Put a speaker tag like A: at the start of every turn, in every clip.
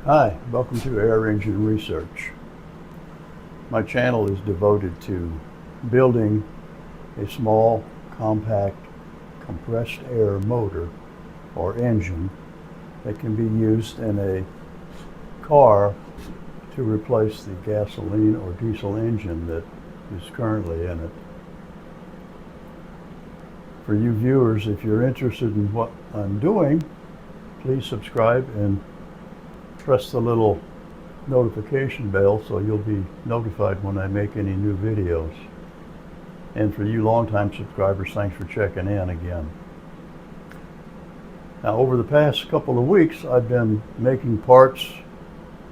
A: Hi, welcome to Air Engine Research. My channel is devoted to building a small, compact, compressed air motor or engine that can be used in a car to replace the gasoline or diesel engine that is currently in it. For you viewers, if you're interested in what I'm doing, please subscribe and press the little notification bell so you'll be notified when I make any new videos. And for you longtime subscribers, thanks for checking in again. Now, over the past couple of weeks, I've been making parts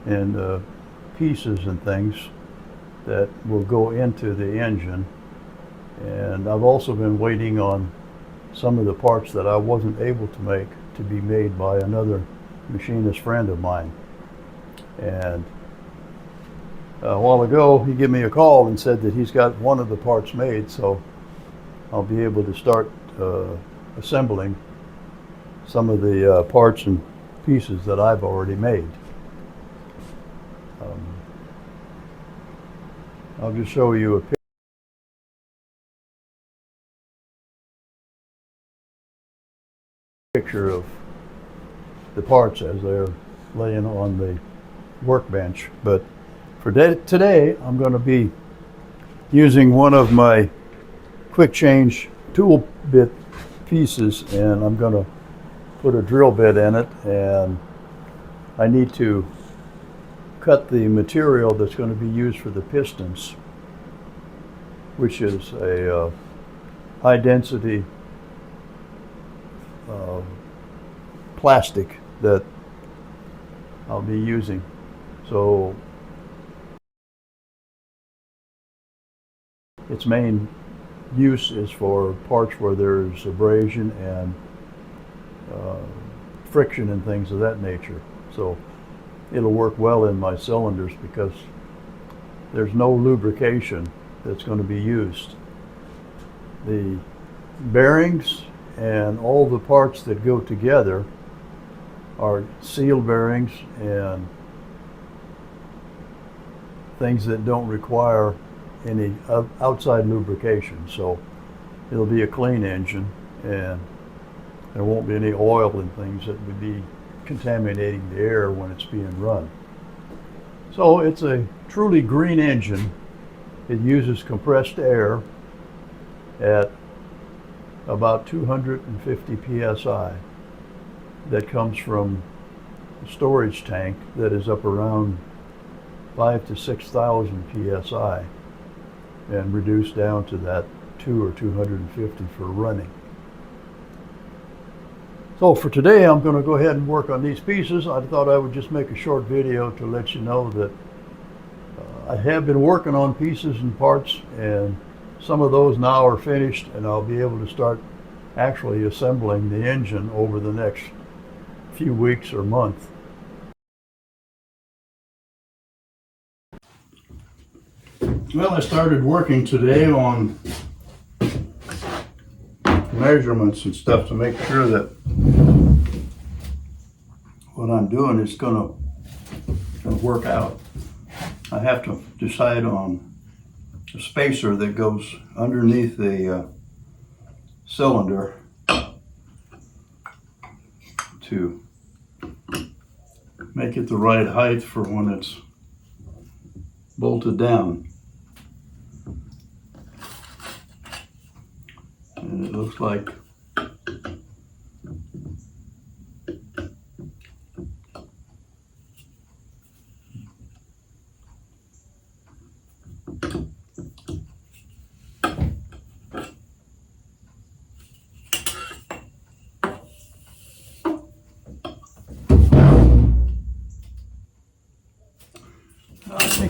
A: and pieces and things that will go into the engine. And I've also been waiting on some of the parts that I wasn't able to make to be made by another machinist friend of mine. And a while ago, he gave me a call and said that he's got one of the parts made, so I'll be able to start assembling some of the parts and pieces that I've already made. I'll just show you a picture of the parts as they're laying on the workbench. But for today, I'm going to be using one of my quick change tool bit pieces, and I'm going to put a drill bit in it, and I need to cut the material that's going to be used for the pistons, which is a high density plastic that I'll be using. So its main use is for parts where there's abrasion and friction and things of that nature. So it'll work well in my cylinders because there's no lubrication that's going to be used. The bearings and all the parts that go together are seal bearings and things that don't require any outside lubrication. So it'll be a clean engine, and there won't be any oil and things that would be contaminating the air when it's being run. So it's a truly green engine. It uses compressed air at about 250 psi that comes from a storage tank that is up around 5,000 to 6,000 psi and reduced down to that 2 or 250 for running. So for today, I'm going to go ahead and work on these pieces. I thought I would just make a short video to let you know that I have been working on pieces and parts, and some of those now are finished, and I'll be able to start actually assembling the engine over the next few weeks or month. Well, I started working today on measurements and stuff to make sure that what I'm doing is gonna work out. I have to decide on a spacer that goes underneath the cylinder to make it the right height for when it's bolted down. And it looks like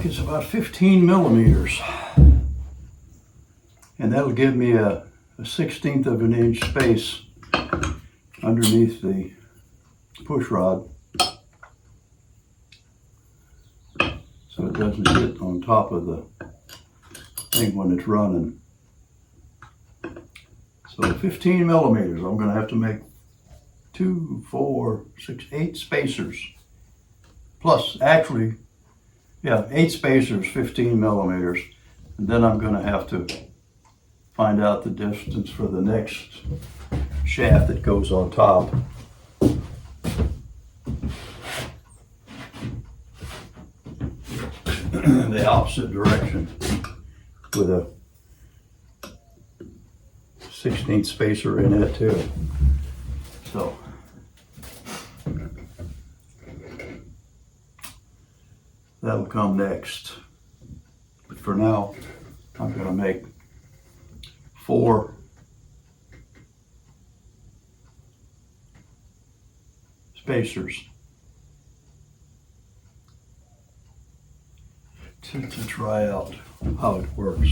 A: it's about 15 millimeters, and that'll give me a 1/16 of an inch space underneath the push rod, so it doesn't hit on top of the thing when it's running. So 15 millimeters. I'm going to have to make 2, 4, 6, 8 spacers plus actually, yeah, 8 spacers, 15 millimeters. And then I'm gonna have to find out the distance for the next shaft that goes on top. The opposite direction with a 16th spacer in it too. So that'll come next. But for now, I'm going to make 4 spacers to try out how it works.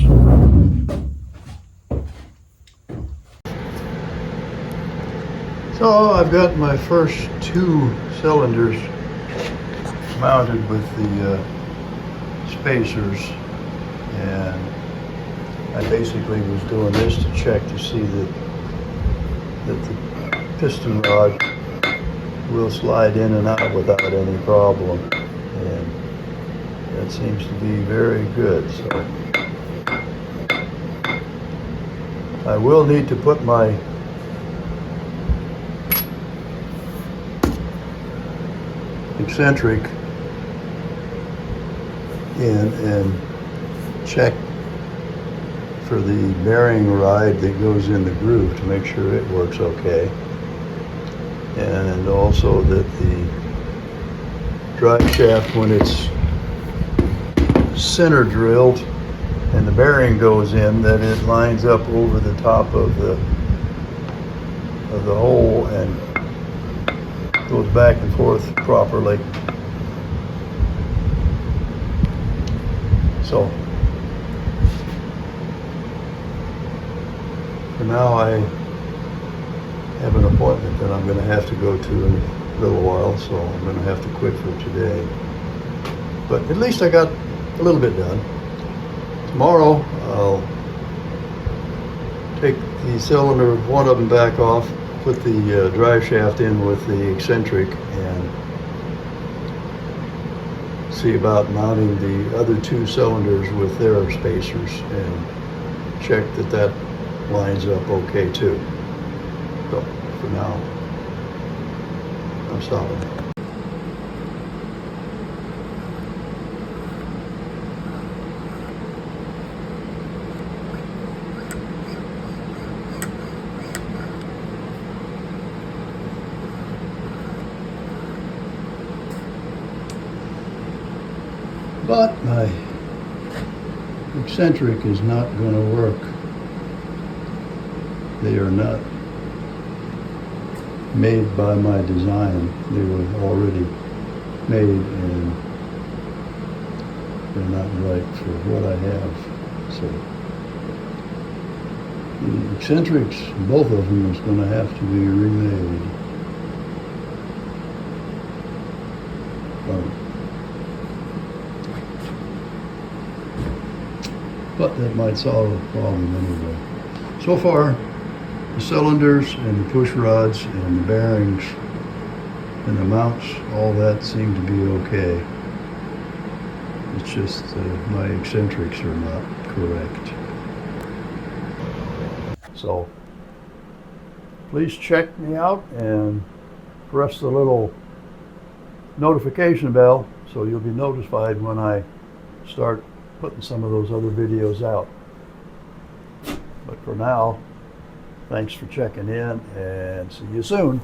A: So I've got my first 2 cylinders mounted with the spacers, and I basically was doing this to check to see that the piston rod will slide in and out without any problem, and that seems to be very good. So I will need to put my eccentric in and check for the bearing ride that goes in the groove to make sure it works okay, and also that the drive shaft, when it's center drilled and the bearing goes in, that it lines up over the top of the hole and goes back and forth properly. So for now, I have an appointment that I'm going to have to go to in a little while, so I'm going to have to quit for today. But at least I got a little bit done. Tomorrow I'll take the cylinder, one of them back off, put the drive shaft in with the eccentric, and see about mounting the other 2 cylinders with their spacers and check that that lines up okay too. So for now, I'm stopping. But my eccentric is not going to work. They are not made by my design. They were already made, and they're not right for what I have. So the eccentrics, both of them, is going to have to be remade. But that might solve the problem anyway. So far, the cylinders and the push rods and the bearings and the mounts, all that seem to be okay. It's just my eccentrics are not correct. So please check me out and press the little notification bell so you'll be notified when I start putting some of those other videos out. But for now, thanks for checking in, and see you soon.